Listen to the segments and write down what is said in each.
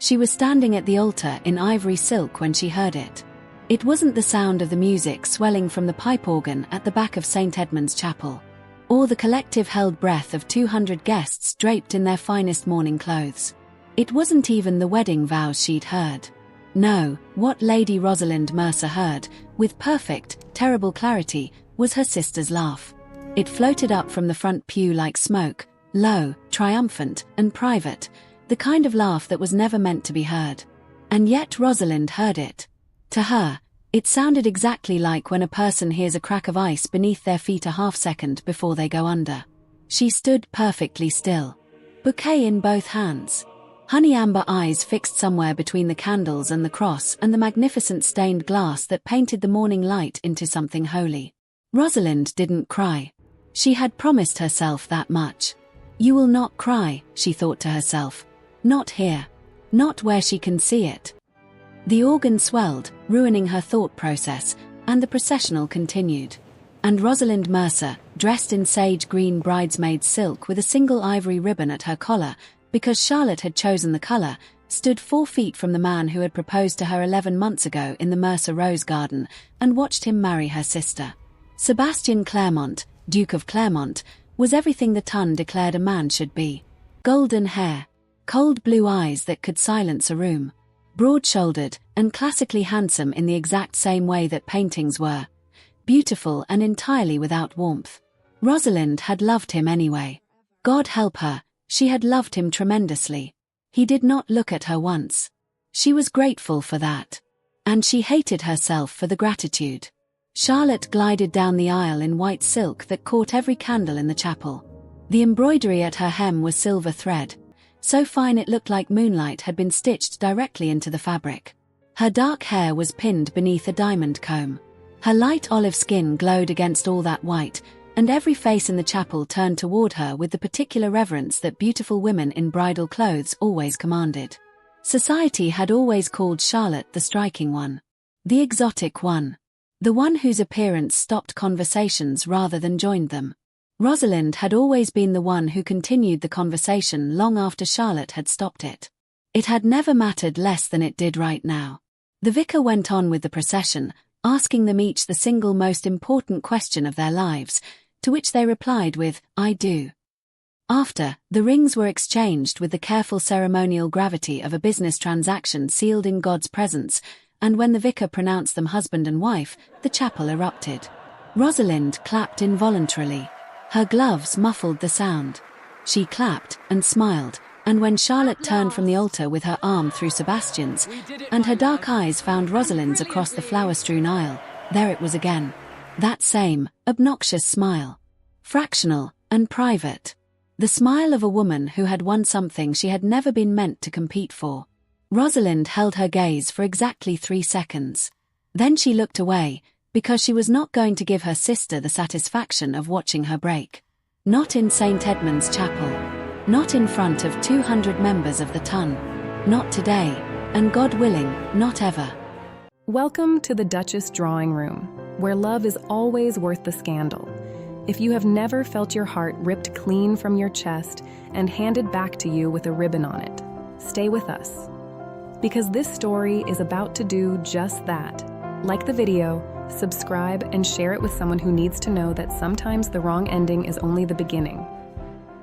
She was standing at the altar in ivory silk when she heard it. It wasn't the sound of the music swelling from the pipe organ at the back of St. Edmund's Chapel, or the collective held breath of 200 guests draped in their finest mourning clothes. It wasn't even the wedding vows she'd heard. No, what Lady Rosalind Mercer heard, with perfect, terrible clarity, was her sister's laugh. It floated up from the front pew like smoke, low, triumphant, and private, the kind of laugh that was never meant to be heard. And yet Rosalind heard it. To her, it sounded exactly like when a person hears a crack of ice beneath their feet a half-second before they go under. She stood perfectly still, bouquet in both hands, honey amber eyes fixed somewhere between the candles and the cross and the magnificent stained glass that painted the morning light into something holy. Rosalind didn't cry. She had promised herself that much. You will not cry, she thought to herself. Not here. Not where she can see it. The organ swelled, ruining her thought process, and the processional continued. And Rosalind Mercer, dressed in sage green bridesmaid silk with a single ivory ribbon at her collar, because Charlotte had chosen the color, stood 4 feet from the man who had proposed to her 11 months ago in the Mercer Rose Garden, and watched him marry her sister. Sebastian Claremont, Duke of Claremont, was everything the Ton declared a man should be. Golden hair, cold blue eyes that could silence a room, broad-shouldered, and classically handsome in the exact same way that paintings were, beautiful and entirely without warmth. Rosalind had loved him anyway. God help her, she had loved him tremendously. He did not look at her once. She was grateful for that. And she hated herself for the gratitude. Charlotte glided down the aisle in white silk that caught every candle in the chapel. The embroidery at her hem was silver thread, so fine it looked like moonlight had been stitched directly into the fabric. Her dark hair was pinned beneath a diamond comb. Her light olive skin glowed against all that white, and every face in the chapel turned toward her with the particular reverence that beautiful women in bridal clothes always commanded. Society had always called Charlotte the striking one, the exotic one, the one whose appearance stopped conversations rather than joined them. Rosalind had always been the one who continued the conversation long after Charlotte had stopped it. It had never mattered less than it did right now. The vicar went on with the procession, asking them each the single most important question of their lives, to which they replied with, "I do." After, the rings were exchanged with the careful ceremonial gravity of a business transaction sealed in God's presence, and when the vicar pronounced them husband and wife, the chapel erupted. Rosalind clapped involuntarily. Her gloves muffled the sound. She clapped and smiled, and when Charlotte turned from the altar with her arm through Sebastian's, and her dark eyes found Rosalind's across the flower-strewn aisle, there it was again. That same, obnoxious smile. Fractional and private. The smile of a woman who had won something she had never been meant to compete for. Rosalind held her gaze for exactly 3 seconds. Then she looked away, because she was not going to give her sister the satisfaction of watching her break. Not in St. Edmund's Chapel. Not in front of 200 members of the Ton. Not today, and God willing, not ever. Welcome to the Duchess Drawing Room, where love is always worth the scandal. If you have never felt your heart ripped clean from your chest and handed back to you with a ribbon on it, stay with us. Because this story is about to do just that. Like the video, subscribe, and share it with someone who needs to know that sometimes the wrong ending is only the beginning.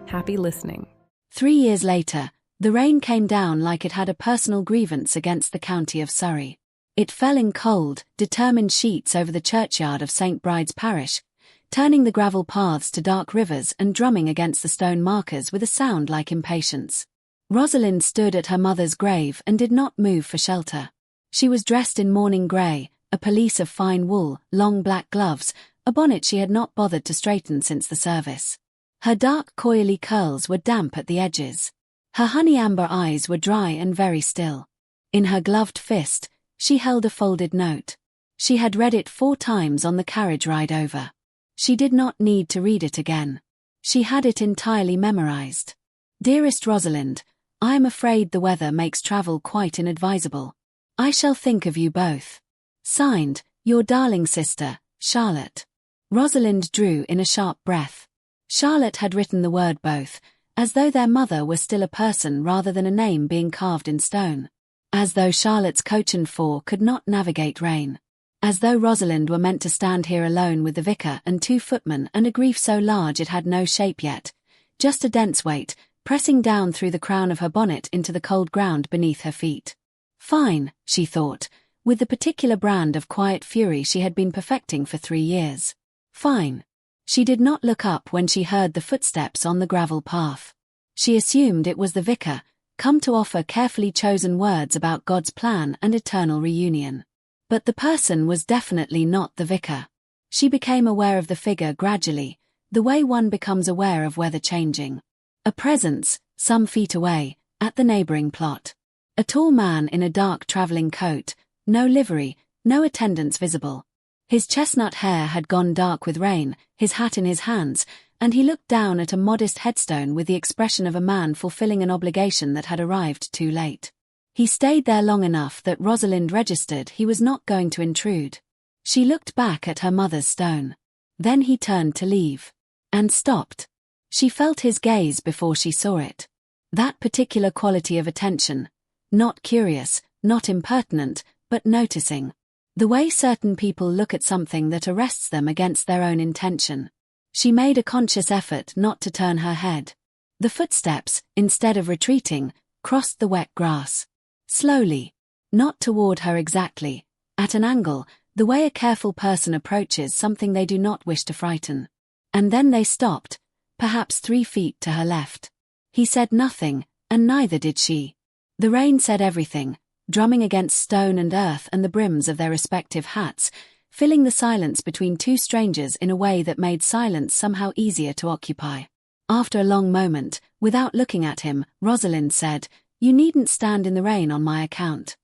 Happy listening. 3 years later, the rain came down like it had a personal grievance against the county of Surrey. It fell in cold, determined sheets over the churchyard of St. Bride's Parish, turning the gravel paths to dark rivers and drumming against the stone markers with a sound like impatience. Rosalind stood at her mother's grave and did not move for shelter. She was dressed in mourning grey, a pelisse of fine wool, long black gloves, a bonnet she had not bothered to straighten since the service. Her dark coily curls were damp at the edges. Her honey amber eyes were dry and very still. In her gloved fist, she held a folded note. She had read it 4 times on the carriage ride over. She did not need to read it again. She had it entirely memorized. Dearest Rosalind, I am afraid the weather makes travel quite inadvisable. I shall think of you both. Signed, your darling sister, Charlotte. Rosalind drew in a sharp breath. Charlotte had written the word both, as though their mother were still a person rather than a name being carved in stone. As though Charlotte's coach and four could not navigate rain. As though Rosalind were meant to stand here alone with the vicar and 2 footmen and a grief so large it had no shape yet, just a dense weight, pressing down through the crown of her bonnet into the cold ground beneath her feet. Fine, she thought, with the particular brand of quiet fury she had been perfecting for 3 years. Fine. She did not look up when she heard the footsteps on the gravel path. She assumed it was the vicar, come to offer carefully chosen words about God's plan and eternal reunion. But the person was definitely not the vicar. She became aware of the figure gradually, the way one becomes aware of weather changing. A presence, some feet away, at the neighboring plot. A tall man in a dark traveling coat, no livery, no attendants visible. His chestnut hair had gone dark with rain, his hat in his hands, and he looked down at a modest headstone with the expression of a man fulfilling an obligation that had arrived too late. He stayed there long enough that Rosalind registered he was not going to intrude. She looked back at her mother's stone. Then he turned to leave. And stopped. She felt his gaze before she saw it. That particular quality of attention. Not curious, not impertinent, but noticing. The way certain people look at something that arrests them against their own intention. She made a conscious effort not to turn her head. The footsteps, instead of retreating, crossed the wet grass. Slowly. Not toward her exactly. At an angle, the way a careful person approaches something they do not wish to frighten. And then they stopped, perhaps 3 feet to her left. He said nothing, and neither did she. The rain said everything, drumming against stone and earth and the brims of their respective hats, filling the silence between 2 strangers in a way that made silence somehow easier to occupy. After a long moment, without looking at him, Rosalind said, "You needn't stand in the rain on my account."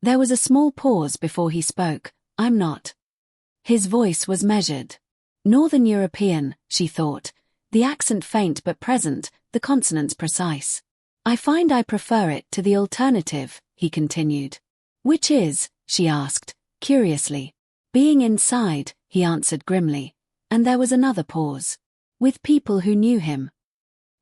There was a small pause before he spoke. "I'm not." His voice was measured. Northern European, she thought, the accent faint but present, the consonants precise. "I find I prefer it to the alternative," he continued. "Which is?" she asked, curiously. "Being inside," he answered grimly, and there was another pause. "With people who knew him."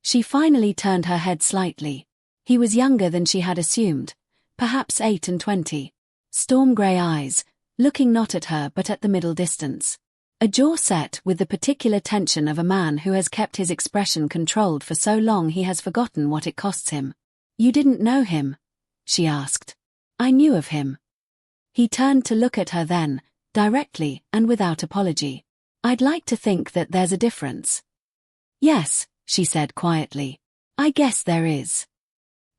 She finally turned her head slightly. He was younger than she had assumed, perhaps 8 and 20. Storm-grey eyes, looking not at her but at the middle distance. A jaw set with the particular tension of a man who has kept his expression controlled for so long he has forgotten what it costs him. "You didn't know him?" she asked. "I knew of him." He turned to look at her then, directly and without apology. "I'd like to think that there's a difference." "Yes," she said quietly. "I guess there is."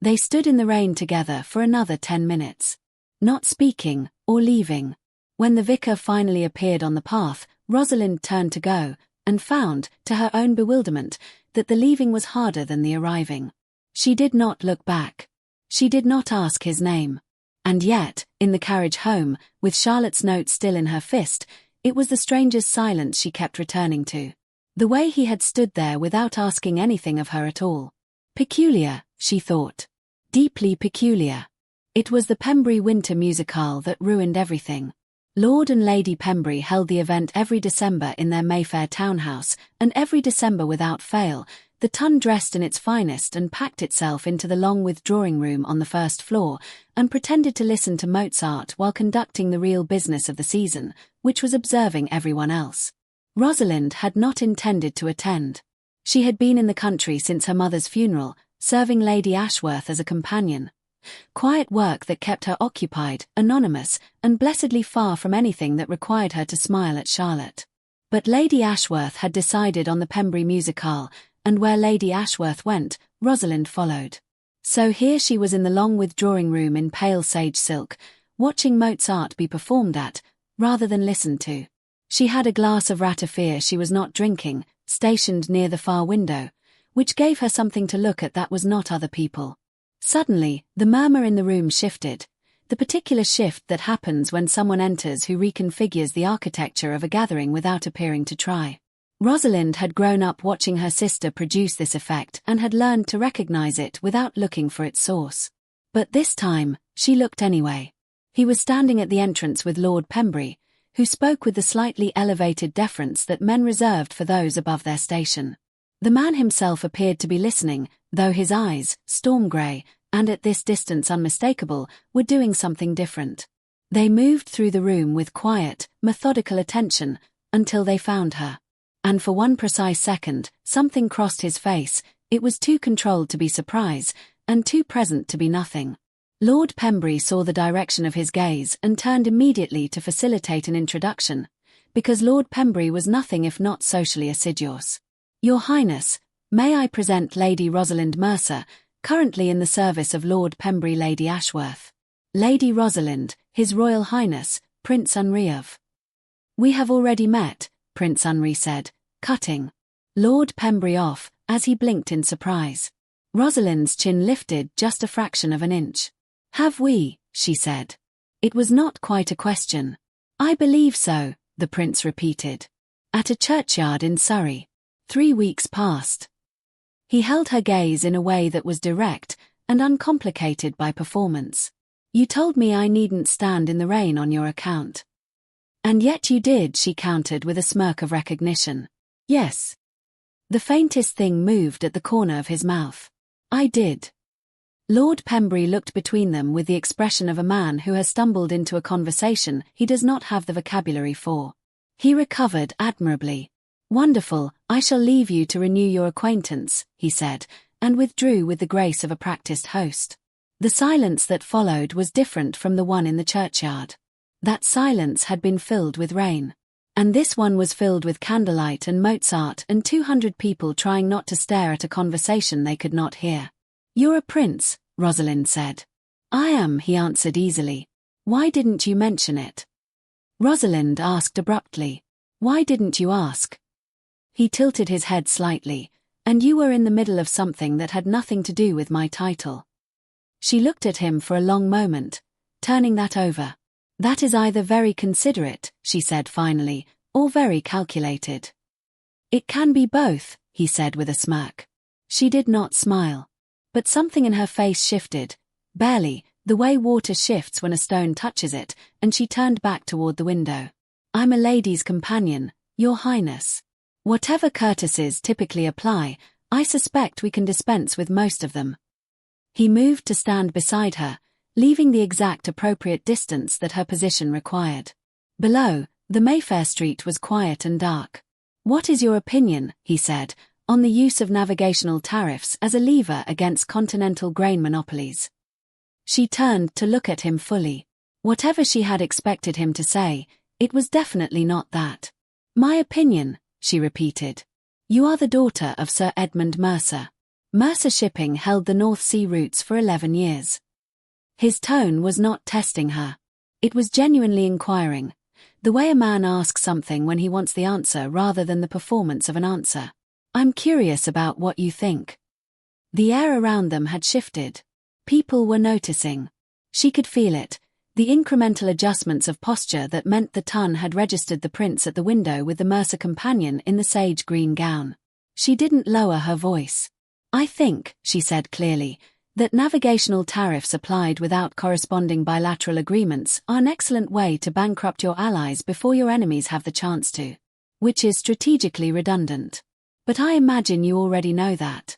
They stood in the rain together for another 10 minutes. Not speaking, or leaving. When the vicar finally appeared on the path, Rosalind turned to go, and found, to her own bewilderment, that the leaving was harder than the arriving. She did not look back. She did not ask his name. And yet, in the carriage home, with Charlotte's note still in her fist, it was the stranger's silence she kept returning to. The way he had stood there without asking anything of her at all. Peculiar, she thought. Deeply peculiar. It was the Pembury Winter Musicale that ruined everything. Lord and Lady Pembury held the event every December in their Mayfair townhouse, and every December without fail, the ton dressed in its finest and packed itself into the long withdrawing room on the first floor, and pretended to listen to Mozart while conducting the real business of the season, which was observing everyone else. Rosalind had not intended to attend. She had been in the country since her mother's funeral, serving Lady Ashworth as a companion. Quiet work that kept her occupied, anonymous, and blessedly far from anything that required her to smile at Charlotte. But Lady Ashworth had decided on the Pembury Musicale, and where Lady Ashworth went, Rosalind followed. So here she was in the long withdrawing room in pale sage silk, watching Mozart be performed at, rather than listened to. She had a glass of ratafia she was not drinking, stationed near the far window, which gave her something to look at that was not other people. Suddenly, the murmur in the room shifted, the particular shift that happens when someone enters who reconfigures the architecture of a gathering without appearing to try. Rosalind had grown up watching her sister produce this effect and had learned to recognize it without looking for its source. But this time, she looked anyway. He was standing at the entrance with Lord Pembury, who spoke with the slightly elevated deference that men reserved for those above their station. The man himself appeared to be listening, though his eyes, storm grey, and at this distance unmistakable, were doing something different. They moved through the room with quiet, methodical attention, until they found her. And for one precise second, something crossed his face. It was too controlled to be surprise, and too present to be nothing. Lord Pembrey saw the direction of his gaze and turned immediately to facilitate an introduction, because Lord Pembrey was nothing if not socially assiduous. "Your Highness, may I present Lady Rosalind Mercer, currently in the service of Lord Pembrey, Lady Ashworth. Lady Rosalind, His Royal Highness, Prince Henri of—" "We have already met," Prince Henri said, cutting Lord Pembrey off, as he blinked in surprise. Rosalind's chin lifted just a fraction of an inch. "Have we?" she said. It was not quite a question. "I believe so," the prince repeated. "At a churchyard in Surrey. 3 weeks past." He held her gaze in a way that was direct and uncomplicated by performance. "You told me I needn't stand in the rain on your account." "And yet you did," she countered with a smirk of recognition. "Yes." The faintest thing moved at the corner of his mouth. "I did." Lord Pembrey looked between them with the expression of a man who has stumbled into a conversation he does not have the vocabulary for. He recovered admirably. "Wonderful, I shall leave you to renew your acquaintance," he said, and withdrew with the grace of a practiced host. The silence that followed was different from the one in the churchyard. That silence had been filled with rain. And this one was filled with candlelight and Mozart and 200 people trying not to stare at a conversation they could not hear. "You're a prince," Rosalind said. "I am," he answered easily. "Why didn't you mention it?" Rosalind asked abruptly. "Why didn't you ask?" He tilted his head slightly. "And you were in the middle of something that had nothing to do with my title." She looked at him for a long moment, turning that over. "That is either very considerate," she said finally, "or very calculated." "It can be both," he said with a smirk. She did not smile. But something in her face shifted, barely, the way water shifts when a stone touches it, and she turned back toward the window. "I'm a lady's companion, Your Highness. Whatever courtesies typically apply, I suspect we can dispense with most of them." He moved to stand beside her, leaving the exact appropriate distance that her position required. Below, the Mayfair street was quiet and dark. "What is your opinion," he said, "on the use of navigational tariffs as a lever against continental grain monopolies?" She turned to look at him fully. Whatever she had expected him to say, it was definitely not that. "My opinion," she repeated. "You are the daughter of Sir Edmund Mercer. Mercer Shipping held the North Sea routes for 11 years. His tone was not testing her. It was genuinely inquiring, the way a man asks something when he wants the answer rather than the performance of an answer. "I'm curious about what you think." The air around them had shifted. People were noticing. She could feel it, the incremental adjustments of posture that meant the ton had registered the prince at the window with the Mercer companion in the sage green gown. She didn't lower her voice. "I think," she said clearly, "that navigational tariffs applied without corresponding bilateral agreements are an excellent way to bankrupt your allies before your enemies have the chance to. Which is strategically redundant. But I imagine you already know that."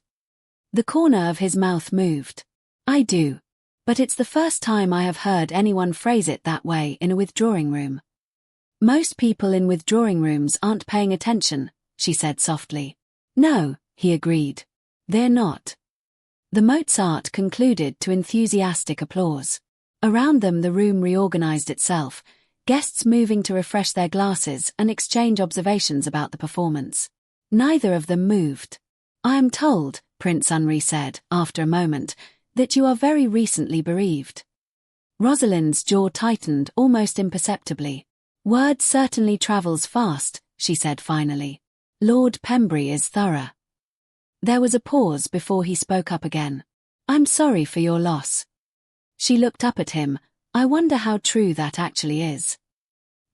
The corner of his mouth moved. "I do. But it's the first time I have heard anyone phrase it that way in a withdrawing room." "Most people in withdrawing rooms aren't paying attention," she said softly. "No," he agreed. "They're not." The Mozart concluded to enthusiastic applause. Around them the room reorganized itself, guests moving to refresh their glasses and exchange observations about the performance. Neither of them moved. "I am told," Prince Henri said, after a moment, "that you are very recently bereaved." Rosalind's jaw tightened almost imperceptibly. "Word certainly travels fast," she said finally. "Lord Pembrey is thorough." There was a pause before he spoke up again. "I'm sorry for your loss." She looked up at him. "I wonder how true that actually is."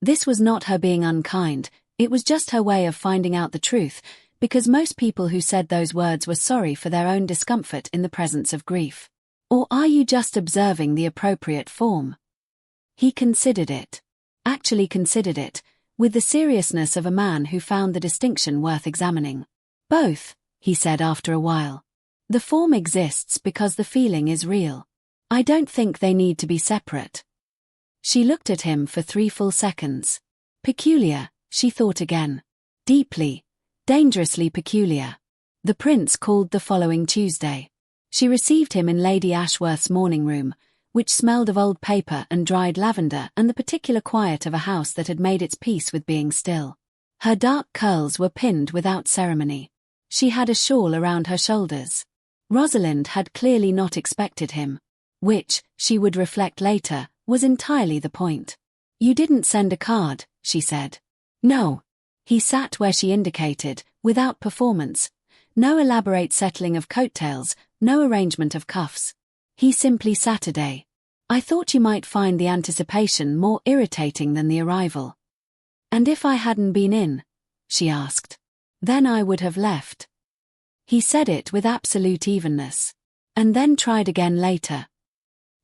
This was not her being unkind, it was just her way of finding out the truth, because most people who said those words were sorry for their own discomfort in the presence of grief. Or are you just observing the appropriate form? He considered it. Actually considered it, with the seriousness of a man who found the distinction worth examining. "Both," he said after a while. The form exists because the feeling is real. I don't think they need to be separate. She looked at him for 3 full seconds. Peculiar, she thought again. Deeply, dangerously peculiar. The prince called the following Tuesday. She received him in Lady Ashworth's morning room, which smelled of old paper and dried lavender and the particular quiet of a house that had made its peace with being still. Her dark curls were pinned without ceremony. She had a shawl around her shoulders. Rosalind had clearly not expected him, which, she would reflect later, was entirely the point. You didn't send a card, she said. No. He sat where she indicated, without performance. No elaborate settling of coattails, no arrangement of cuffs. He simply Saturday. I thought you might find the anticipation more irritating than the arrival. And if I hadn't been in? She asked. Then I would have left. He said it with absolute evenness. And then tried again later.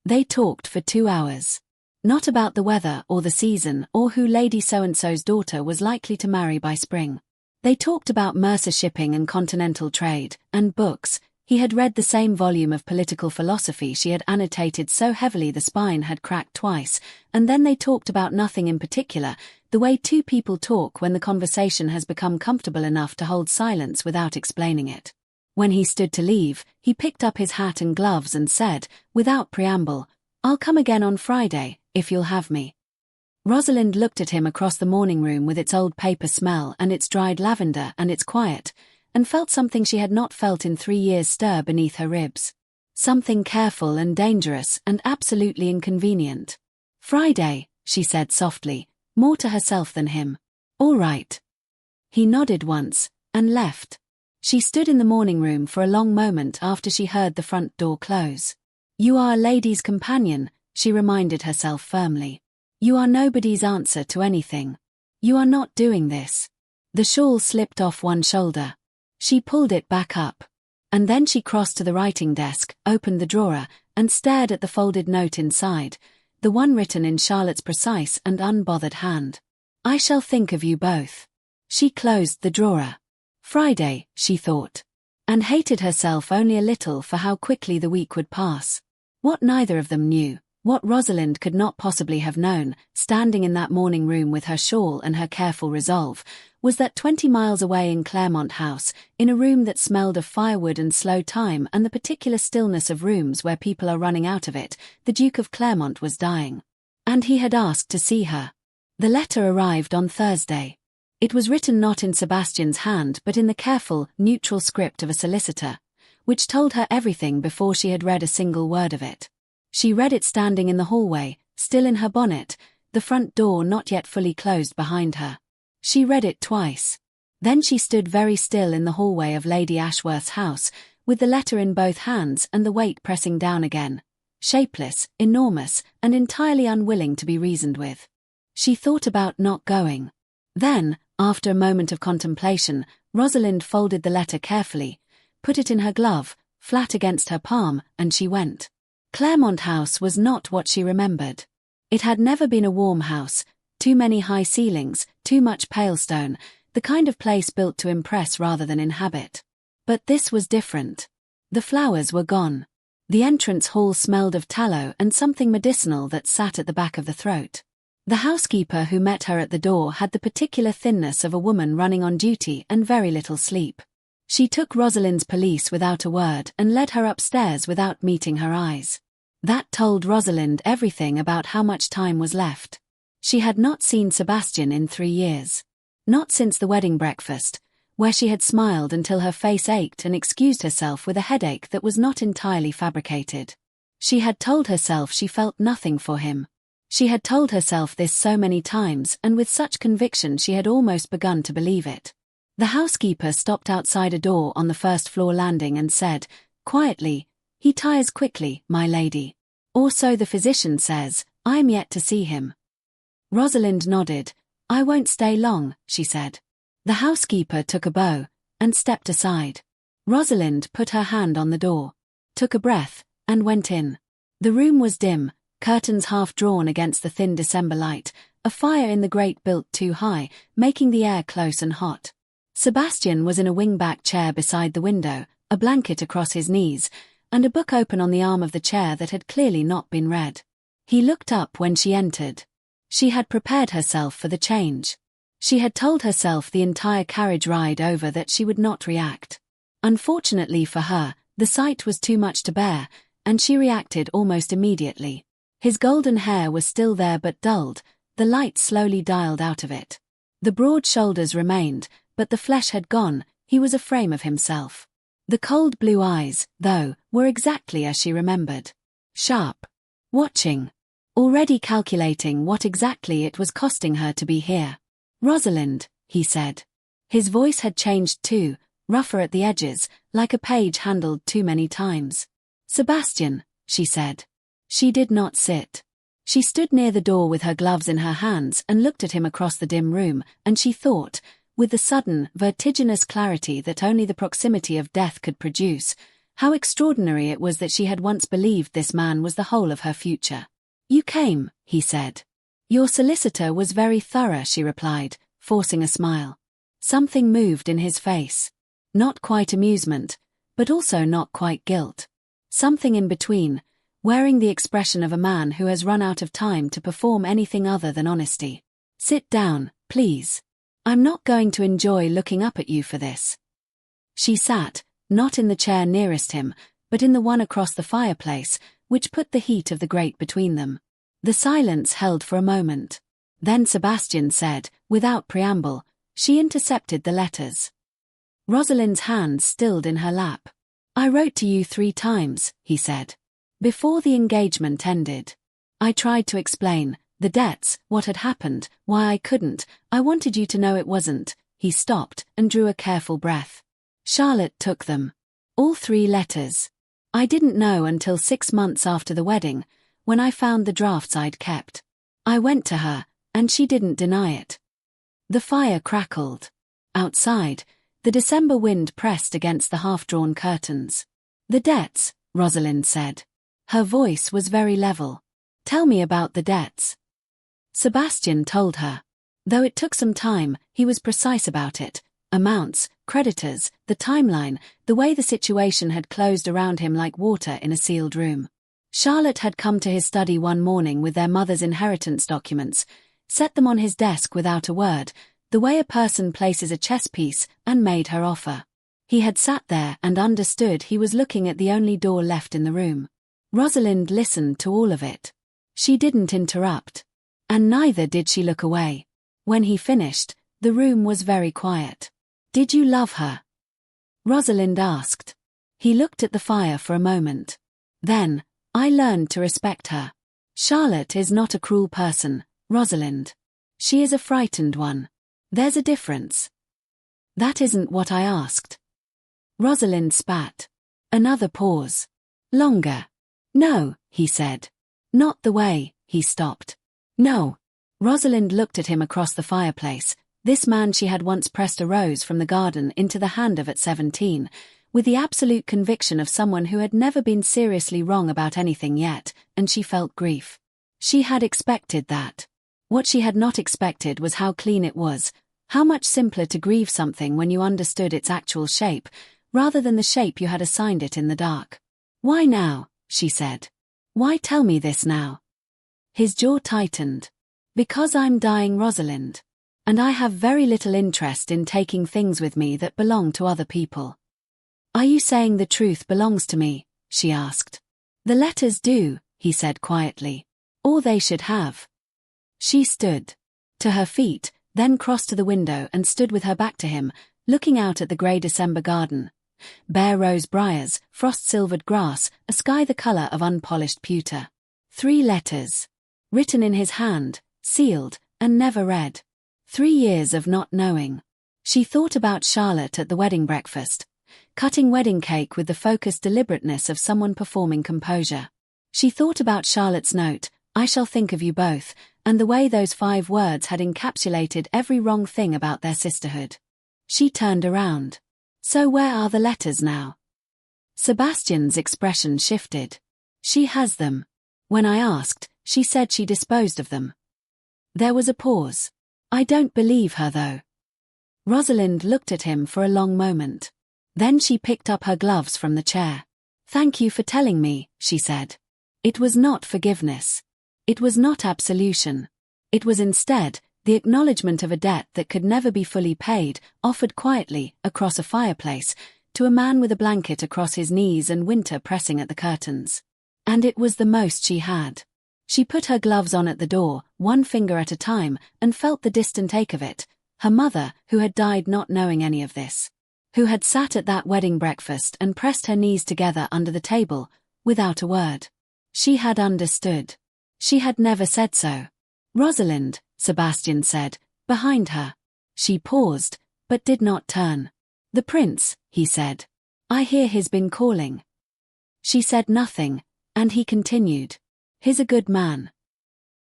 They talked for 2 hours. Not about the weather or the season or who Lady So-and-so's daughter was likely to marry by spring. They talked about Mercer shipping and continental trade, and books. He had read the same volume of political philosophy she had annotated so heavily the spine had cracked twice, and then they talked about nothing in particular, the way 2 people talk when the conversation has become comfortable enough to hold silence without explaining it. When he stood to leave, he picked up his hat and gloves and said, without preamble, I'll come again on Friday, if you'll have me. Rosalind looked at him across the morning room with its old paper smell and its dried lavender and its quiet, and felt something she had not felt in 3 years stir beneath her ribs. Something careful and dangerous and absolutely inconvenient. Friday, she said softly, more to herself than him. All right. He nodded once, and left. She stood in the morning room for a long moment after she heard the front door close. You are a lady's companion, she reminded herself firmly. You are nobody's answer to anything. You are not doing this. The shawl slipped off one shoulder. She pulled it back up. And then she crossed to the writing desk, opened the drawer, and stared at the folded note inside, the one written in Charlotte's precise and unbothered hand. I shall think of you both. She closed the drawer. Friday, she thought. And hated herself only a little for how quickly the week would pass. What neither of them knew, what Rosalind could not possibly have known, standing in that morning room with her shawl and her careful resolve, was that 20 miles away in Claremont House, in a room that smelled of firewood and slow time and the particular stillness of rooms where people are running out of it, the Duke of Claremont was dying. And he had asked to see her. The letter arrived on Thursday. It was written not in Sebastian's hand but in the careful, neutral script of a solicitor, which told her everything before she had read a single word of it. She read it standing in the hallway, still in her bonnet, the front door not yet fully closed behind her. She read it twice. Then she stood very still in the hallway of Lady Ashworth's house, with the letter in both hands and the weight pressing down again, shapeless, enormous, and entirely unwilling to be reasoned with. She thought about not going. Then, after a moment of contemplation, Rosalind folded the letter carefully, put it in her glove, flat against her palm, and she went. Claremont House was not what she remembered. It had never been a warm house, too many high ceilings, too much pale stone, the kind of place built to impress rather than inhabit. But this was different. The flowers were gone. The entrance hall smelled of tallow and something medicinal that sat at the back of the throat. The housekeeper who met her at the door had the particular thinness of a woman running on duty and very little sleep. She took Rosalind's pelisse without a word and led her upstairs without meeting her eyes. That told Rosalind everything about how much time was left. She had not seen Sebastian in 3 years. Not since the wedding breakfast, where she had smiled until her face ached and excused herself with a headache that was not entirely fabricated. She had told herself she felt nothing for him. She had told herself this so many times and with such conviction she had almost begun to believe it. The housekeeper stopped outside a door on the first-floor landing and said, quietly, "He tires quickly, my lady. Or so the physician says, I am yet to see him." Rosalind nodded. "I won't stay long," she said. The housekeeper took a bow, and stepped aside. Rosalind put her hand on the door, took a breath, and went in. The room was dim, curtains half drawn against the thin December light, a fire in the grate built too high, making the air close and hot. Sebastian was in a wing-back chair beside the window, a blanket across his knees, and a book open on the arm of the chair that had clearly not been read. He looked up when she entered. She had prepared herself for the change. She had told herself the entire carriage ride over that she would not react. Unfortunately for her, the sight was too much to bear, and she reacted almost immediately. His golden hair was still there but dulled, the light slowly dialed out of it. The broad shoulders remained, but the flesh had gone, he was a frame of himself. The cold blue eyes, though, were exactly as she remembered. Sharp. Watching. Already calculating what exactly it was costing her to be here. "Rosalind," he said. His voice had changed too, rougher at the edges, like a page handled too many times. "Sebastian," she said. She did not sit. She stood near the door with her gloves in her hands and looked at him across the dim room, and she thought, with the sudden, vertiginous clarity that only the proximity of death could produce, how extraordinary it was that she had once believed this man was the whole of her future. "You came," he said. "Your solicitor was very thorough," she replied, forcing a smile. Something moved in his face. Not quite amusement, but also not quite guilt. Something in between, wearing the expression of a man who has run out of time to perform anything other than honesty. "Sit down, please. I'm not going to enjoy looking up at you for this." She sat, not in the chair nearest him, but in the one across the fireplace, which put the heat of the grate between them. The silence held for a moment. Then Sebastian said, without preamble, "She intercepted the letters." Rosalind's hand stilled in her lap. "I wrote to you 3 times, he said. "Before the engagement ended. I tried to explain, the debts, what had happened, why I couldn't, I wanted you to know it wasn't." He stopped and drew a careful breath. "Charlotte took them. All 3 letters. I didn't know until 6 months after the wedding, when I found the drafts I'd kept. I went to her, and she didn't deny it." The fire crackled. Outside, the December wind pressed against the half-drawn curtains. "The debts," Rosalind said. Her voice was very level. "Tell me about the debts." Sebastian told her. Though it took some time, he was precise about it. Amounts, creditors, the timeline, the way the situation had closed around him like water in a sealed room. Charlotte had come to his study one morning with their mother's inheritance documents, set them on his desk without a word, the way a person places a chess piece, and made her offer. He had sat there and understood he was looking at the only door left in the room. Rosalind listened to all of it. She didn't interrupt. And neither did she look away. When he finished, the room was very quiet. "Did you love her?" Rosalind asked. He looked at the fire for a moment. Then, "I learned to respect her. Charlotte is not a cruel person, Rosalind. She is a frightened one. There's a difference." "That isn't what I asked." Rosalind spat. Another pause. Longer. "No," he said. "Not the way." He stopped. "No." Rosalind looked at him across the fireplace, this man she had once pressed a rose from the garden into the hand of at 17, with the absolute conviction of someone who had never been seriously wrong about anything yet, and she felt grief. She had expected that. What she had not expected was how clean it was, how much simpler to grieve something when you understood its actual shape, rather than the shape you had assigned it in the dark. "Why now?" she said. "Why tell me this now?" His jaw tightened. "Because I'm dying, Rosalind. And I have very little interest in taking things with me that belong to other people." "Are you saying the truth belongs to me?" she asked. "The letters do," he said quietly. "Or they should have." She stood to her feet, then crossed to the window and stood with her back to him, looking out at the grey December garden. Bare rose briars, frost-silvered grass, a sky the colour of unpolished pewter. 3 letters. Written in his hand, sealed, and never read. 3 years of not knowing. She thought about Charlotte at the wedding breakfast, cutting wedding cake with the focused deliberateness of someone performing composure. She thought about Charlotte's note, "I shall think of you both," and the way those 5 words had encapsulated every wrong thing about their sisterhood. She turned around. "So where are the letters now?" Sebastian's expression shifted. "She has them. When I asked, she said she disposed of them." There was a pause. "I don't believe her though." Rosalind looked at him for a long moment. Then she picked up her gloves from the chair. "Thank you for telling me," she said. It was not forgiveness. It was not absolution. It was instead the acknowledgement of a debt that could never be fully paid, offered quietly, across a fireplace, to a man with a blanket across his knees and winter pressing at the curtains. And it was the most she had. She put her gloves on at the door, one finger at a time, and felt the distant ache of it. Her mother, who had died not knowing any of this. Who had sat at that wedding breakfast and pressed her knees together under the table, without a word. She had understood. She had never said so. "Rosalind," Sebastian said, behind her. She paused, but did not turn. "The prince," he said. "I hear he's been calling." She said nothing, and he continued. "He's a good man."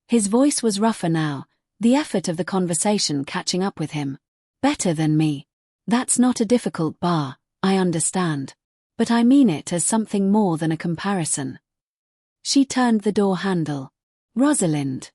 His voice was rougher now, the effort of the conversation catching up with him. "Better than me. That's not a difficult bar, I understand. But I mean it as something more than a comparison." She turned the door handle. "Rosalind."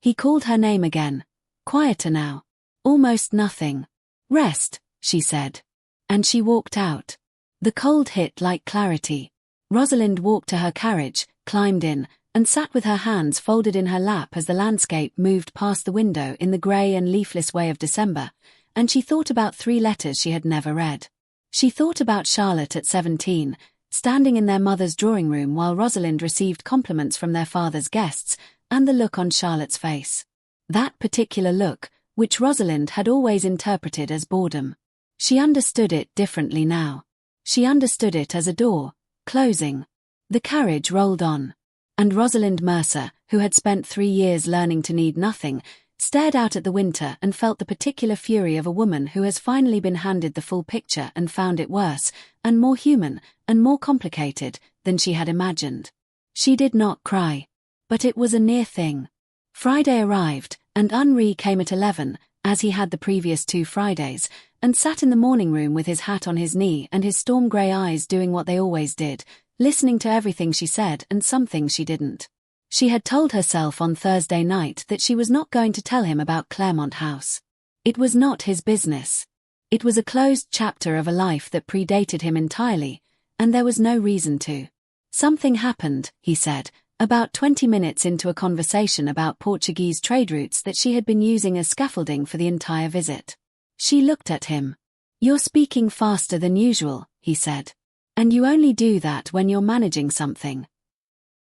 He called her name again. Quieter now. Almost nothing. "Rest," she said. And she walked out. The cold hit like clarity. Rosalind walked to her carriage, climbed in, and sat with her hands folded in her lap as the landscape moved past the window in the grey and leafless way of December, and she thought about 3 letters she had never read. She thought about Charlotte at 17, standing in their mother's drawing room while Rosalind received compliments from their father's guests, and the look on Charlotte's face. That particular look, which Rosalind had always interpreted as boredom. She understood it differently now. She understood it as a door, closing. The carriage rolled on. And Rosalind Mercer, who had spent 3 years learning to need nothing, stared out at the winter and felt the particular fury of a woman who has finally been handed the full picture and found it worse, and more human, and more complicated, than she had imagined. She did not cry. But it was a near thing. Friday arrived, and Henri came at 11, as he had the previous 2 Fridays, and sat in the morning room with his hat on his knee and his storm-grey eyes doing what they always did, listening to everything she said and some things she didn't. She had told herself on Thursday night that she was not going to tell him about Claremont House. It was not his business. It was a closed chapter of a life that predated him entirely, and there was no reason to. Something happened, he said, about 20 minutes into a conversation about Portuguese trade routes that she had been using as scaffolding for the entire visit. She looked at him. "You're speaking faster than usual," he said. "And you only do that when you're managing something."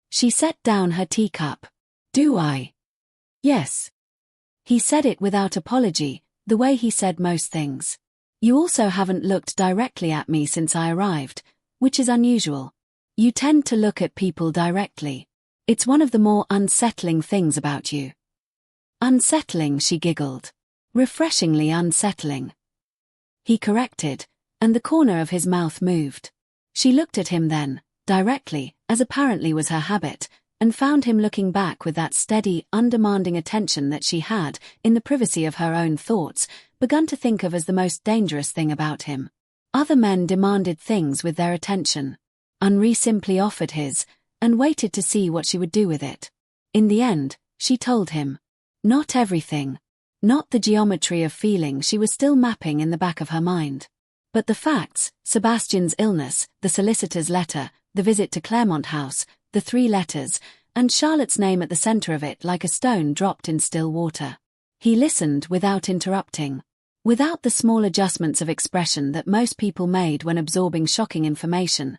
She set down her teacup. "Do I?" "Yes." He said it without apology, the way he said most things. "You also haven't looked directly at me since I arrived, which is unusual. You tend to look at people directly. It's one of the more unsettling things about you." "Unsettling," she giggled. "Refreshingly unsettling." He corrected, and the corner of his mouth moved. She looked at him then, directly, as apparently was her habit, and found him looking back with that steady, undemanding attention that she had, in the privacy of her own thoughts, begun to think of as the most dangerous thing about him. Other men demanded things with their attention. Henri simply offered his, and waited to see what she would do with it. In the end, she told him. Not everything. Not the geometry of feeling she was still mapping in the back of her mind. But the facts, Sebastian's illness, the solicitor's letter, the visit to Claremont House, the 3 letters, and Charlotte's name at the center of it like a stone dropped in still water. He listened without interrupting. Without the small adjustments of expression that most people made when absorbing shocking information.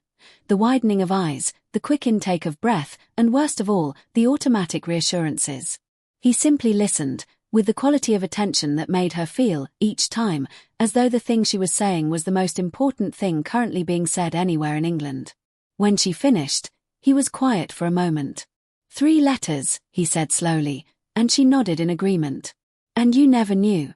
The widening of eyes, the quick intake of breath, and worst of all, the automatic reassurances. He simply listened, with the quality of attention that made her feel, each time, as though the thing she was saying was the most important thing currently being said anywhere in England. When she finished, he was quiet for a moment. 3 letters, he said slowly, and she nodded in agreement. "And you never knew?"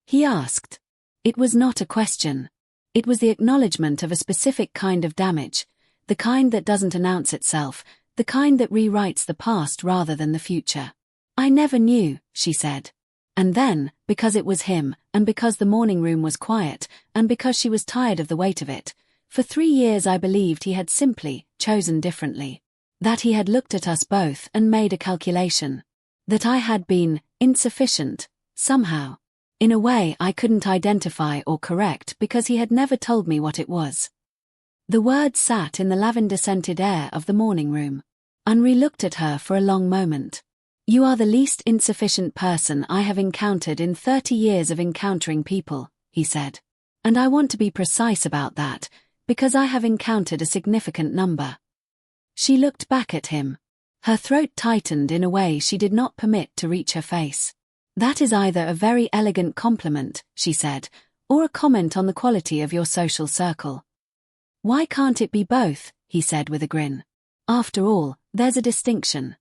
He asked. It was not a question. It was the acknowledgement of a specific kind of damage, the kind that doesn't announce itself, the kind that rewrites the past rather than the future. "I never knew," she said. And then, because it was him, and because the morning room was quiet, and because she was tired of the weight of it, for 3 years I believed he had simply chosen differently. That he had looked at us both and made a calculation. That I had been insufficient, somehow. In a way I couldn't identify or correct because he had never told me what it was. The words sat in the lavender-scented air of the morning room. Henri looked at her for a long moment. You are the least insufficient person I have encountered in 30 years of encountering people, he said. And I want to be precise about that, because I have encountered a significant number. She looked back at him. Her throat tightened in a way she did not permit to reach her face. That is either a very elegant compliment, she said, or a comment on the quality of your social circle. Why can't it be both, he said with a grin. After all, there's a distinction.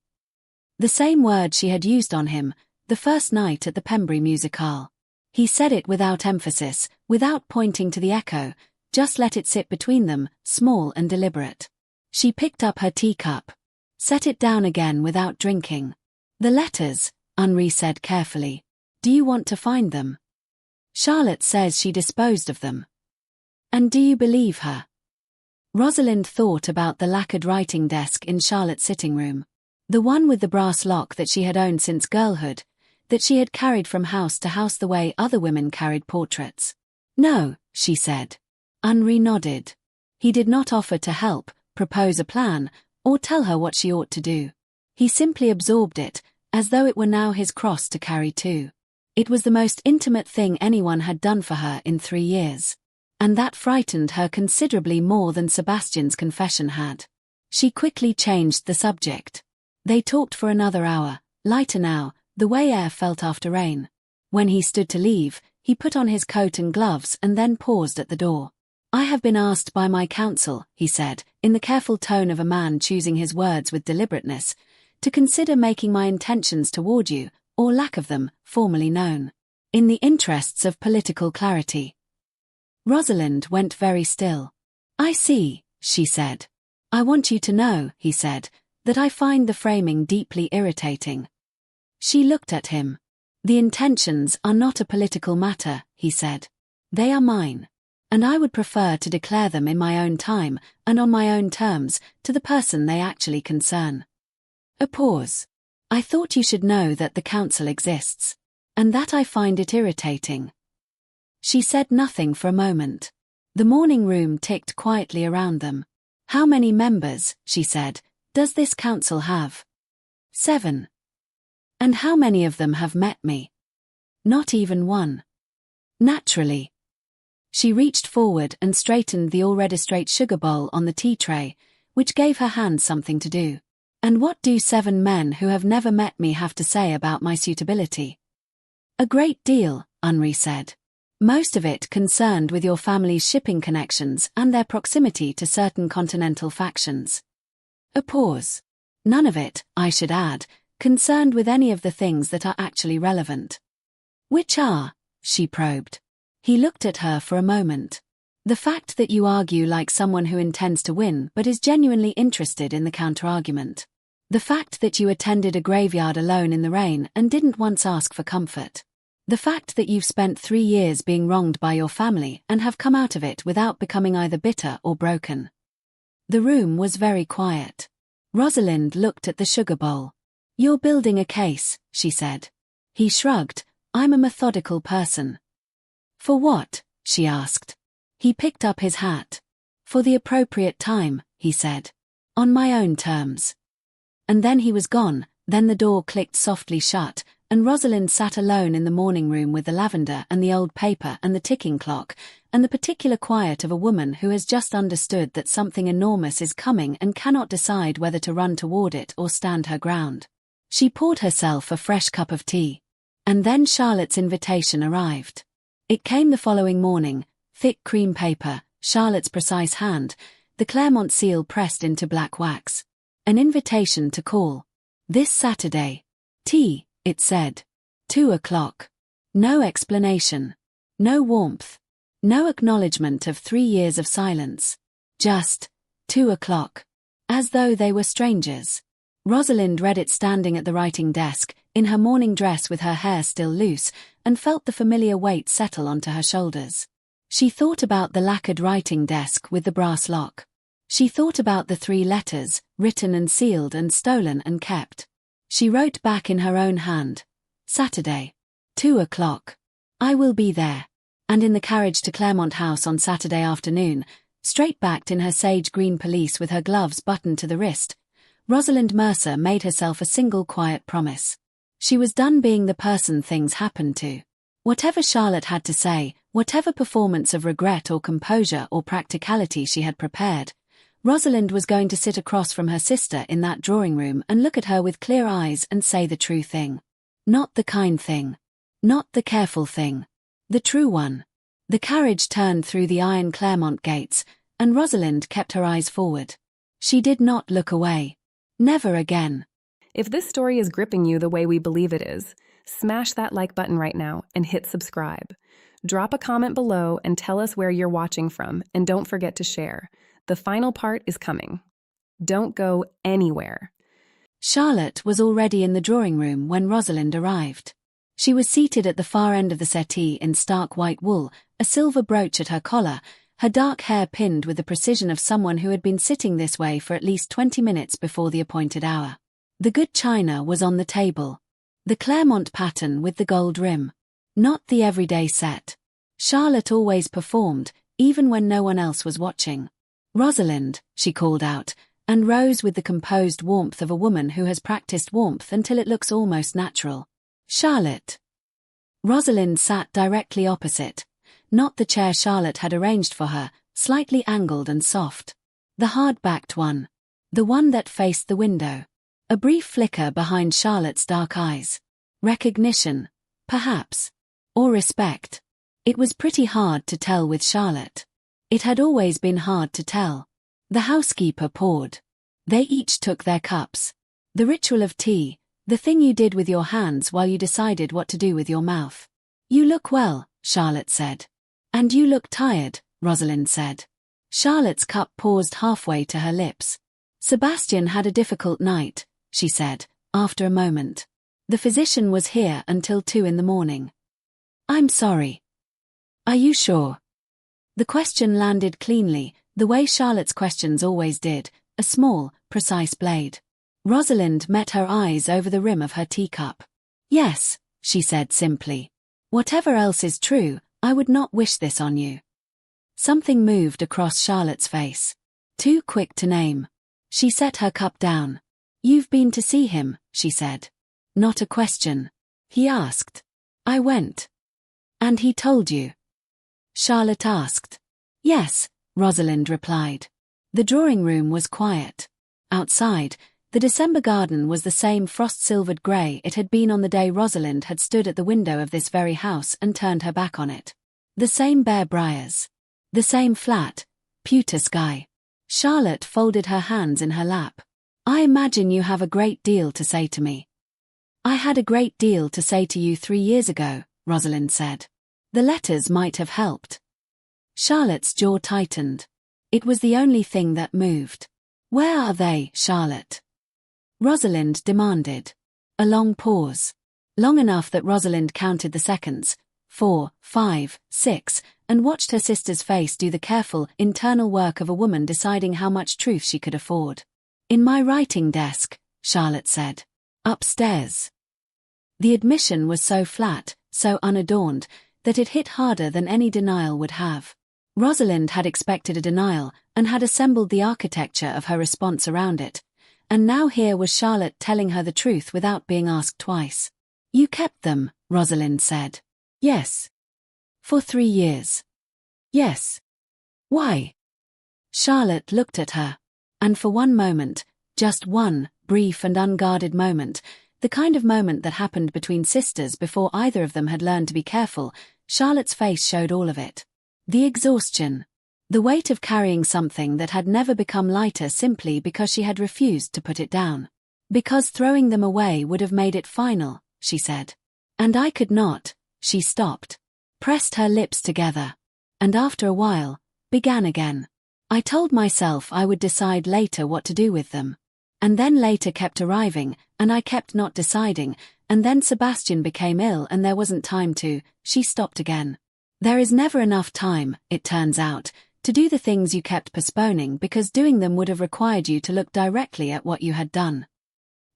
The same word she had used on him, the first night at the Pembrey Musicale. He said it without emphasis, without pointing to the echo, just let it sit between them, small and deliberate. She picked up her teacup. Set it down again without drinking. The letters, Henri said carefully. Do you want to find them? Charlotte says she disposed of them. And do you believe her? Rosalind thought about the lacquered writing desk in Charlotte's sitting room. The one with the brass lock that she had owned since girlhood, that she had carried from house to house the way other women carried portraits. No, she said. Henri nodded. He did not offer to help, propose a plan, or tell her what she ought to do. He simply absorbed it, as though it were now his cross to carry too. It was the most intimate thing anyone had done for her in 3 years. And that frightened her considerably more than Sebastian's confession had. She quickly changed the subject. They talked for another hour, lighter now, the way air felt after rain. When he stood to leave, he put on his coat and gloves and then paused at the door. I have been asked by my counsel, he said, in the careful tone of a man choosing his words with deliberateness, to consider making my intentions toward you, or lack of them, formally known. In the interests of political clarity. Rosalind went very still. I see, she said. I want you to know, he said, that I find the framing deeply irritating. She looked at him. The intentions are not a political matter, he said. They are mine. And I would prefer to declare them in my own time, and on my own terms, to the person they actually concern. A pause. I thought you should know that the council exists. And that I find it irritating. She said nothing for a moment. The morning room ticked quietly around them. How many members, she said, does this council have? 7. And how many of them have met me? Not even one. Naturally. She reached forward and straightened the already straight sugar bowl on the tea tray, which gave her hand something to do. And what do 7 men who have never met me have to say about my suitability? A great deal, Henri said. Most of it concerned with your family's shipping connections and their proximity to certain continental factions. A pause. None of it, I should add, concerned with any of the things that are actually relevant. Which are? She probed. He looked at her for a moment. The fact that you argue like someone who intends to win but is genuinely interested in the counter-argument. The fact that you attended a graveyard alone in the rain and didn't once ask for comfort. The fact that you've spent 3 years being wronged by your family and have come out of it without becoming either bitter or broken. The room was very quiet. Rosalind looked at the sugar bowl. You're building a case, she said. He shrugged. I'm a methodical person. For what? She asked. He picked up his hat. For the appropriate time, he said. On my own terms. And then he was gone, then the door clicked softly shut, and Rosalind sat alone in the morning room with the lavender and the old paper and the ticking clock, and the particular quiet of a woman who has just understood that something enormous is coming and cannot decide whether to run toward it or stand her ground. She poured herself a fresh cup of tea. And then Charlotte's invitation arrived. It came the following morning, thick cream paper, Charlotte's precise hand, the Claremont seal pressed into black wax. An invitation to call. This Saturday. Tea. It said. 2 o'clock. No explanation. No warmth. No acknowledgement of 3 years of silence. Just 2 o'clock. As though they were strangers. Rosalind read it standing at the writing desk, in her morning dress with her hair still loose, and felt the familiar weight settle onto her shoulders. She thought about the lacquered writing desk with the brass lock. She thought about the 3 letters, written and sealed and stolen and kept. She wrote back in her own hand. Saturday. 2 o'clock. I will be there. And in the carriage to Claremont House on Saturday afternoon, straight-backed in her sage green pelisse with her gloves buttoned to the wrist, Rosalind Mercer made herself a single quiet promise. She was done being the person things happened to. Whatever Charlotte had to say, whatever performance of regret or composure or practicality she had prepared, Rosalind was going to sit across from her sister in that drawing room and look at her with clear eyes and say the true thing. Not the kind thing. Not the careful thing. The true one. The carriage turned through the iron Claremont gates, and Rosalind kept her eyes forward. She did not look away. Never again. If this story is gripping you the way we believe it is, smash that like button right now and hit subscribe. Drop a comment below and tell us where you're watching from, and don't forget to share. The final part is coming. Don't go anywhere. Charlotte was already in the drawing room when Rosalind arrived. She was seated at the far end of the settee in stark white wool, a silver brooch at her collar, her dark hair pinned with the precision of someone who had been sitting this way for at least 20 minutes before the appointed hour. The good china was on the table. The Claremont pattern with the gold rim. Not the everyday set. Charlotte always performed, even when no one else was watching. "Rosalind," she called out, and rose with the composed warmth of a woman who has practiced warmth until it looks almost natural. "Charlotte." Rosalind sat directly opposite, not the chair Charlotte had arranged for her, slightly angled and soft. The hard-backed one. The one that faced the window. A brief flicker behind Charlotte's dark eyes. Recognition, perhaps. Or respect. It was pretty hard to tell with Charlotte. It had always been hard to tell. The housekeeper poured. They each took their cups. The ritual of tea, the thing you did with your hands while you decided what to do with your mouth. "You look well," Charlotte said. "And you look tired," Rosalind said. Charlotte's cup paused halfway to her lips. "Sebastian had a difficult night," she said, after a moment. "The physician was here until 2 in the morning." "I'm sorry." "Are you sure?" The question landed cleanly, the way Charlotte's questions always did, a small, precise blade. Rosalind met her eyes over the rim of her teacup. "Yes," she said simply. "Whatever else is true, I would not wish this on you." Something moved across Charlotte's face. Too quick to name. She set her cup down. "You've been to see him," she said. "Not a question." He asked. "I went." "And he told you?" Charlotte asked. "Yes," Rosalind replied. The drawing room was quiet. Outside, the December garden was the same frost-silvered grey it had been on the day Rosalind had stood at the window of this very house and turned her back on it. The same bare briars. The same flat, pewter sky. Charlotte folded her hands in her lap. "I imagine you have a great deal to say to me." "I had a great deal to say to you 3 years ago," Rosalind said. "The letters might have helped." Charlotte's jaw tightened. It was the only thing that moved. "Where are they, Charlotte?" Rosalind demanded. A long pause. Long enough that Rosalind counted the seconds, 4, 5, 6, and watched her sister's face do the careful, internal work of a woman deciding how much truth she could afford. "In my writing desk," Charlotte said. "Upstairs." The admission was so flat, so unadorned, that it hit harder than any denial would have. Rosalind had expected a denial, and had assembled the architecture of her response around it. And now here was Charlotte telling her the truth without being asked twice. "You kept them," Rosalind said. "Yes." "For 3 years." "Yes." "Why?" Charlotte looked at her. And for one moment, just one, brief and unguarded moment, the kind of moment that happened between sisters before either of them had learned to be careful, Charlotte's face showed all of it. The exhaustion. The weight of carrying something that had never become lighter simply because she had refused to put it down. "Because throwing them away would have made it final," she said. "And I could not." She stopped. Pressed her lips together. And after a while, began again. "I told myself I would decide later what to do with them. And then later kept arriving, and I kept not deciding, and then Sebastian became ill and there wasn't time to." She stopped again. "There is never enough time, it turns out, to do the things you kept postponing because doing them would have required you to look directly at what you had done."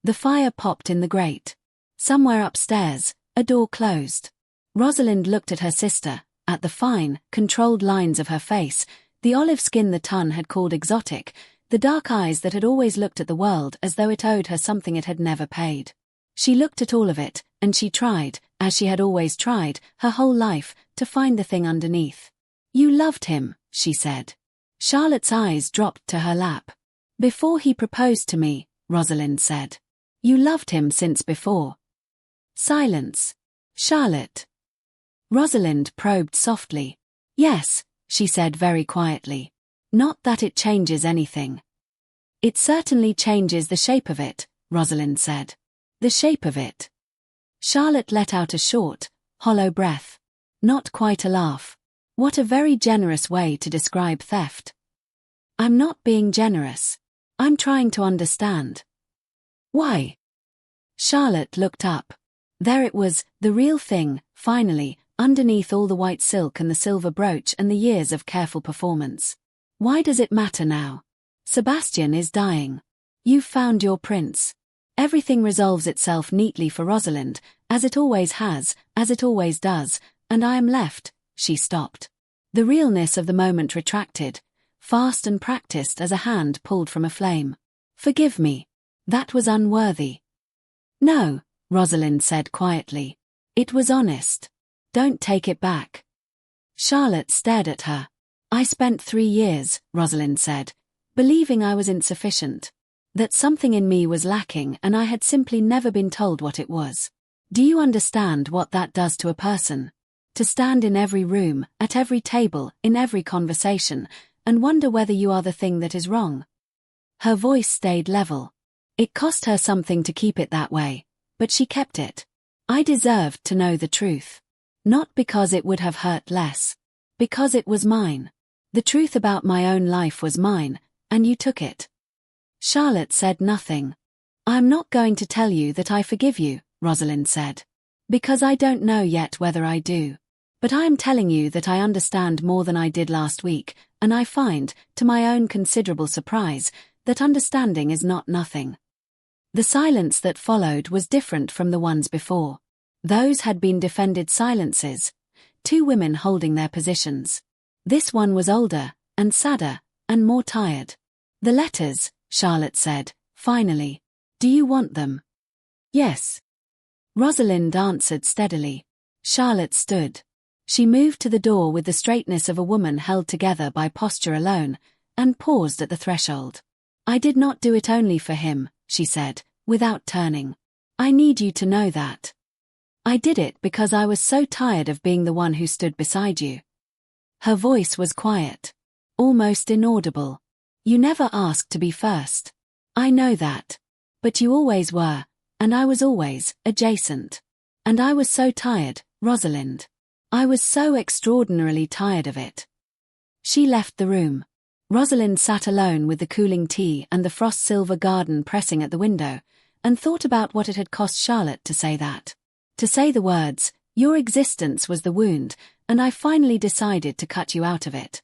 The fire popped in the grate. Somewhere upstairs, a door closed. Rosalind looked at her sister, at the fine, controlled lines of her face, the olive skin the ton had called exotic, the dark eyes that had always looked at the world as though it owed her something it had never paid. She looked at all of it, and she tried, as she had always tried, her whole life, to find the thing underneath. "You loved him," she said. Charlotte's eyes dropped to her lap. "Before he proposed to me," Rosalind said. "You loved him since before." Silence. "Charlotte." Rosalind probed softly. "Yes," she said very quietly. "Not that it changes anything." "It certainly changes the shape of it," Rosalind said. "The shape of it." Charlotte let out a short, hollow breath. Not quite a laugh. What a very generous way to describe theft. "I'm not being generous. I'm trying to understand." "Why?" Charlotte looked up. There it was, the real thing, finally, underneath all the white silk and the silver brooch and the years of careful performance. "Why does it matter now? Sebastian is dying. You've found your prince. Everything resolves itself neatly for Rosalind, as it always has, as it always does, and I am left." She stopped. The realness of the moment retracted, fast and practiced as a hand pulled from a flame. "Forgive me. That was unworthy." "No," Rosalind said quietly. "It was honest. Don't take it back." Charlotte stared at her. "I spent 3 years," Rosalind said, "believing I was insufficient. That something in me was lacking and I had simply never been told what it was. Do you understand what that does to a person? To stand in every room, at every table, in every conversation, and wonder whether you are the thing that is wrong." Her voice stayed level. It cost her something to keep it that way, but she kept it. "I deserved to know the truth. Not because it would have hurt less. Because it was mine. The truth about my own life was mine, and you took it." Charlotte said nothing. "I am not going to tell you that I forgive you," Rosalind said. "Because I don't know yet whether I do. But I am telling you that I understand more than I did last week, and I find, to my own considerable surprise, that understanding is not nothing." The silence that followed was different from the ones before. Those had been defended silences, 2 women holding their positions. This one was older, and sadder, and more tired. "The letters," Charlotte said, finally. "Do you want them?" "Yes." Rosalind answered steadily. Charlotte stood. She moved to the door with the straightness of a woman held together by posture alone, and paused at the threshold. "I did not do it only for him," she said, without turning. "I need you to know that. I did it because I was so tired of being the one who stood beside you." Her voice was quiet, almost inaudible. "You never asked to be first. I know that. But you always were, and I was always adjacent. And I was so tired, Rosalind. I was so extraordinarily tired of it." She left the room. Rosalind sat alone with the cooling tea and the frost-silver garden pressing at the window, and thought about what it had cost Charlotte to say that. To say the words, "Your existence was the wound, and I finally decided to cut you out of it."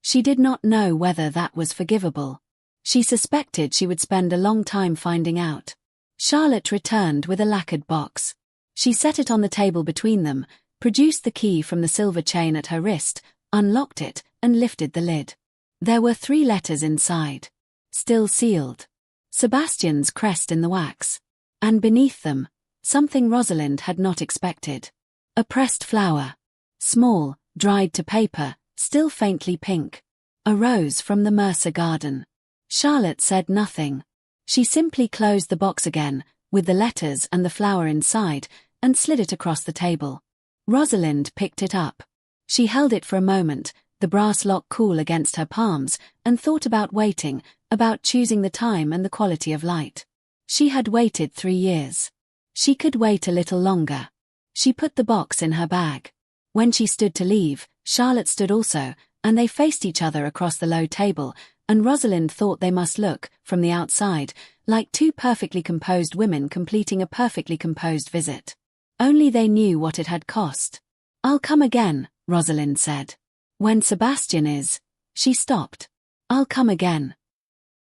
She did not know whether that was forgivable. She suspected she would spend a long time finding out. Charlotte returned with a lacquered box. She set it on the table between them, produced the key from the silver chain at her wrist, unlocked it, and lifted the lid. There were 3 letters inside. Still sealed. Sebastian's crest in the wax. And beneath them, something Rosalind had not expected. A pressed flower. Small, dried to paper, still faintly pink. A rose from the Mercer garden. Charlotte said nothing. She simply closed the box again, with the letters and the flower inside, and slid it across the table. Rosalind picked it up. She held it for a moment, the brass lock cool against her palms, and thought about waiting, about choosing the time and the quality of light. She had waited 3 years. She could wait a little longer. She put the box in her bag. When she stood to leave, Charlotte stood also, and they faced each other across the low table, and Rosalind thought they must look, from the outside, like 2 perfectly composed women completing a perfectly composed visit. Only they knew what it had cost. "I'll come again," Rosalind said. "When Sebastian is..." She stopped. "I'll come again."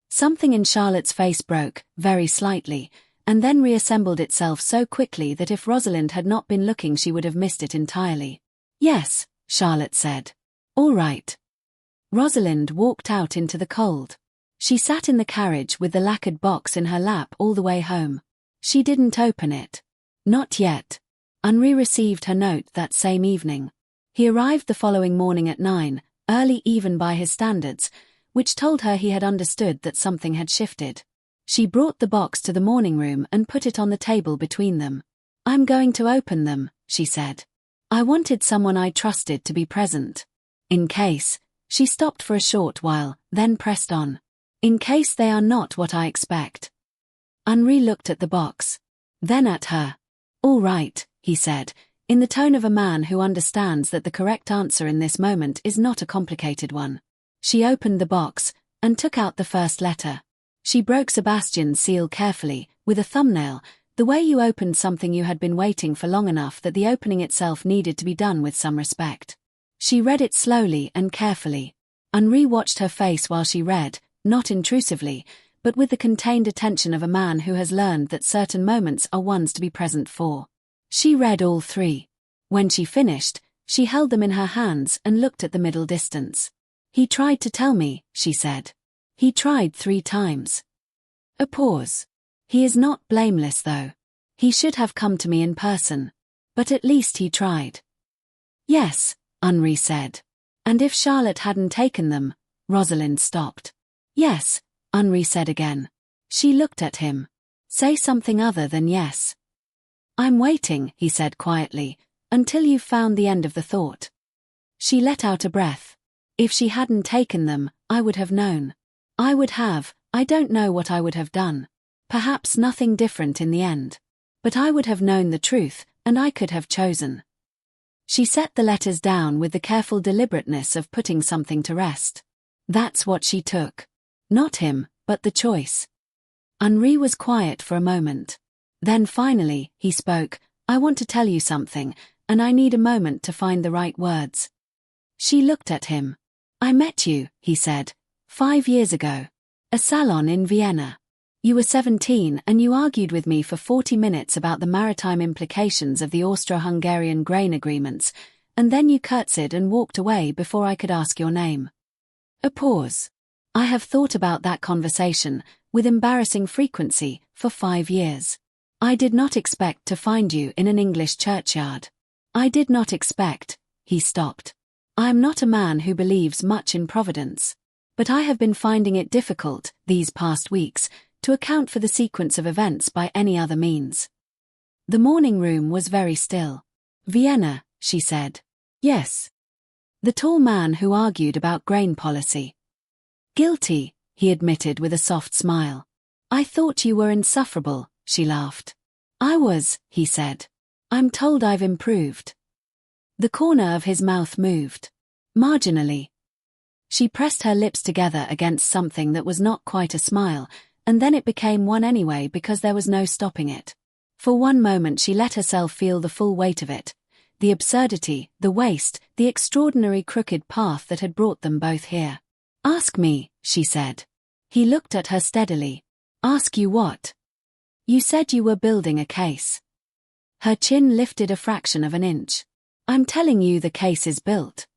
Something in Charlotte's face broke, very slightly, and then reassembled itself so quickly that if Rosalind had not been looking she would have missed it entirely. "Yes," Charlotte said. "All right." Rosalind walked out into the cold. She sat in the carriage with the lacquered box in her lap all the way home. She didn't open it. Not yet. Henri received her note that same evening. He arrived the following morning at 9, early even by his standards, which told her he had understood that something had shifted. She brought the box to the morning room and put it on the table between them. "I'm going to open them," she said. "I wanted someone I trusted to be present. In case," she stopped for a short while, then pressed on. "In case they are not what I expect." Henri looked at the box. Then at her. "All right," he said, in the tone of a man who understands that the correct answer in this moment is not a complicated one. She opened the box, and took out the first letter. She broke Sebastian's seal carefully, with a thumbnail, the way you opened something you had been waiting for long enough that the opening itself needed to be done with some respect. She read it slowly and carefully. Henri watched her face while she read, not intrusively, but with the contained attention of a man who has learned that certain moments are ones to be present for. She read all 3. When she finished, she held them in her hands and looked at the middle distance. "He tried to tell me," she said. "He tried 3 times. A pause. "He is not blameless though. He should have come to me in person. But at least he tried." "Yes," Henri said. "And if Charlotte hadn't taken them," Rosalind stopped. "Yes," Henri said again. She looked at him. "Say something other than yes." "I'm waiting," he said quietly, "until you've found the end of the thought." She let out a breath. "If she hadn't taken them, I would have known. I don't know what I would have done. Perhaps nothing different in the end. But I would have known the truth, and I could have chosen." She set the letters down with the careful deliberateness of putting something to rest. That's what she took. Not him, but the choice. Henri was quiet for a moment. Then finally, he spoke. "I want to tell you something, and I need a moment to find the right words." She looked at him. "I met you," he said, 5 years ago. A salon in Vienna. You were 17 and you argued with me for 40 minutes about the maritime implications of the Austro-Hungarian grain agreements, and then you curtsied and walked away before I could ask your name." A pause. "I have thought about that conversation, with embarrassing frequency, for 5 years. I did not expect to find you in an English churchyard. I did not expect," he stopped. "I am not a man who believes much in providence. But I have been finding it difficult, these past weeks, to account for the sequence of events by any other means." The morning room was very still. "Vienna," she said. "Yes." The tall man who argued about grain policy. "Guilty," he admitted with a soft smile. "I thought you were insufferable," she laughed. "I was," he said. "I'm told I've improved." The corner of his mouth moved. Marginally. She pressed her lips together against something that was not quite a smile, and then it became one anyway because there was no stopping it. For one moment she let herself feel the full weight of it. The absurdity, the waste, the extraordinary crooked path that had brought them both here. "Ask me," she said. He looked at her steadily. "Ask you what?" "You said you were building a case." Her chin lifted a fraction of an inch. "I'm telling you the case is built."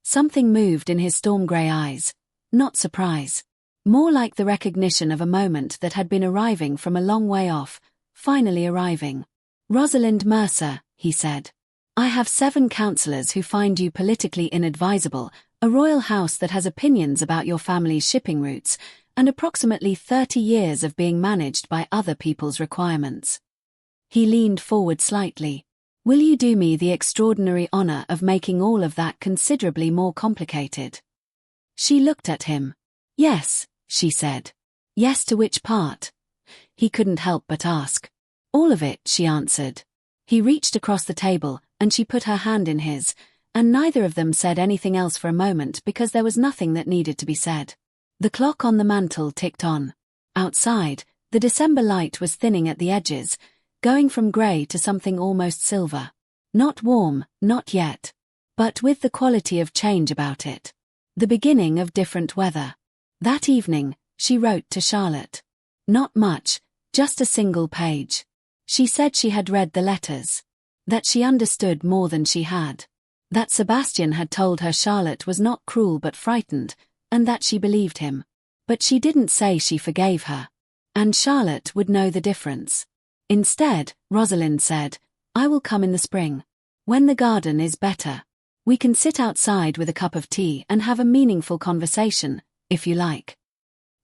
Something moved in his storm-grey eyes. Not surprise. More like the recognition of a moment that had been arriving from a long way off, finally arriving. "Rosalind Mercer," he said. "I have 7 counselors who find you politically inadvisable, a royal house that has opinions about your family's shipping routes, and approximately 30 years of being managed by other people's requirements." He leaned forward slightly. "Will you do me the extraordinary honor of making all of that considerably more complicated?" She looked at him. "Yes," she said. "Yes to which part?" He couldn't help but ask. "All of it," she answered. He reached across the table, and she put her hand in his, and neither of them said anything else for a moment because there was nothing that needed to be said. The clock on the mantel ticked on. Outside, the December light was thinning at the edges, going from grey to something almost silver. Not warm, not yet. But with the quality of change about it. The beginning of different weather. That evening, she wrote to Charlotte. "Not much, Just a single page. She said she had read the letters. That she understood more than she had. That Sebastian had told her Charlotte was not cruel but frightened, and that she believed him. But she didn't say she forgave her. And Charlotte would know the difference. Instead, Rosalind said, "I will come in the spring. When the garden is better. We can sit outside with a cup of tea and have a meaningful conversation, if you like."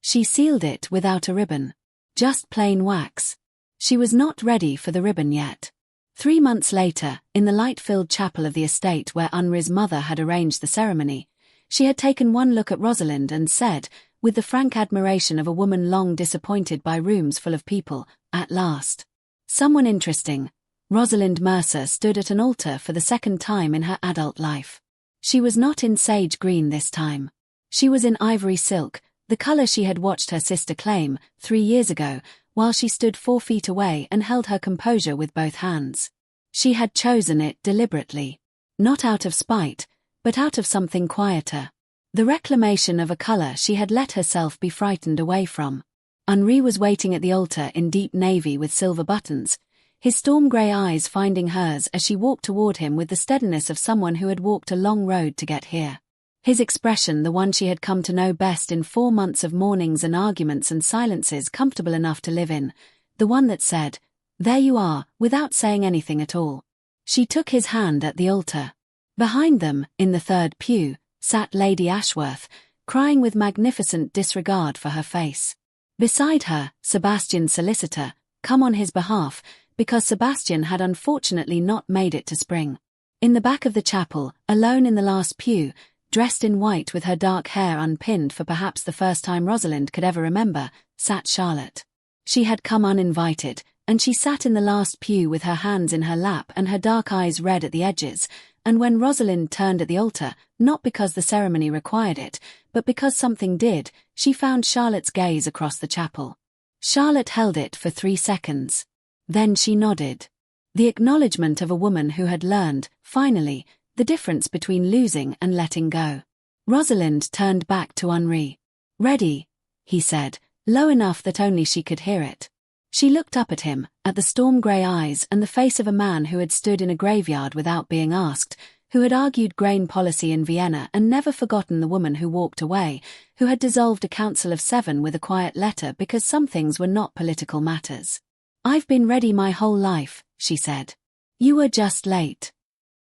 She sealed it without a ribbon. Just plain wax. She was not ready for the ribbon yet. 3 months later, in the light-filled chapel of the estate where Henri's mother had arranged the ceremony, she had taken one look at Rosalind and said, with the frank admiration of a woman long disappointed by rooms full of people, "At last. Someone interesting." Rosalind Mercer stood at an altar for the second time in her adult life. She was not in sage green this time. She was in ivory silk, the color she had watched her sister claim 3 years ago, while she stood 4 feet away and held her composure with both hands. She had chosen it deliberately. Not out of spite, but out of something quieter. The reclamation of a color she had let herself be frightened away from. Henri was waiting at the altar in deep navy with silver buttons, his storm-grey eyes finding hers as she walked toward him with the steadiness of someone who had walked a long road to get here. His expression, the one she had come to know best in 4 months of mornings and arguments and silences comfortable enough to live in, the one that said, "There you are," without saying anything at all. She took his hand at the altar. Behind them, in the third pew, sat Lady Ashworth, crying with magnificent disregard for her face. Beside her, Sebastian's solicitor, come on his behalf, because Sebastian had unfortunately not made it to spring. In the back of the chapel, alone in the last pew, dressed in white with her dark hair unpinned for perhaps the first time Rosalind could ever remember, sat Charlotte. She had come uninvited, and she sat in the last pew with her hands in her lap and her dark eyes red at the edges, and when Rosalind turned at the altar, not because the ceremony required it, but because something did, she found Charlotte's gaze across the chapel. Charlotte held it for 3 seconds. Then she nodded. The acknowledgement of a woman who had learned, finally, the difference between losing and letting go. Rosalind turned back to Henri. "Ready," he said, low enough that only she could hear it. She looked up at him, at the storm-grey eyes and the face of a man who had stood in a graveyard without being asked, who had argued grain policy in Vienna and never forgotten the woman who walked away, who had dissolved a council of 7 with a quiet letter because some things were not political matters. "I've been ready my whole life," she said. "You were just late."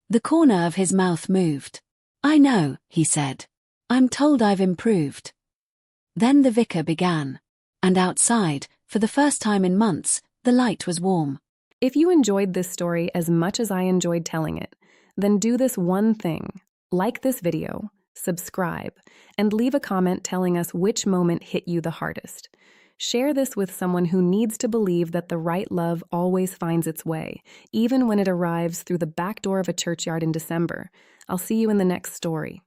The corner of his mouth moved. "I know," he said. "I'm told I've improved." Then the vicar began. And outside, for the first time in months, the light was warm. If you enjoyed this story as much as I enjoyed telling it, then do this one thing. Like this video, subscribe, and leave a comment telling us which moment hit you the hardest. Share this with someone who needs to believe that the right love always finds its way, even when it arrives through the back door of a churchyard in December. I'll see you in the next story.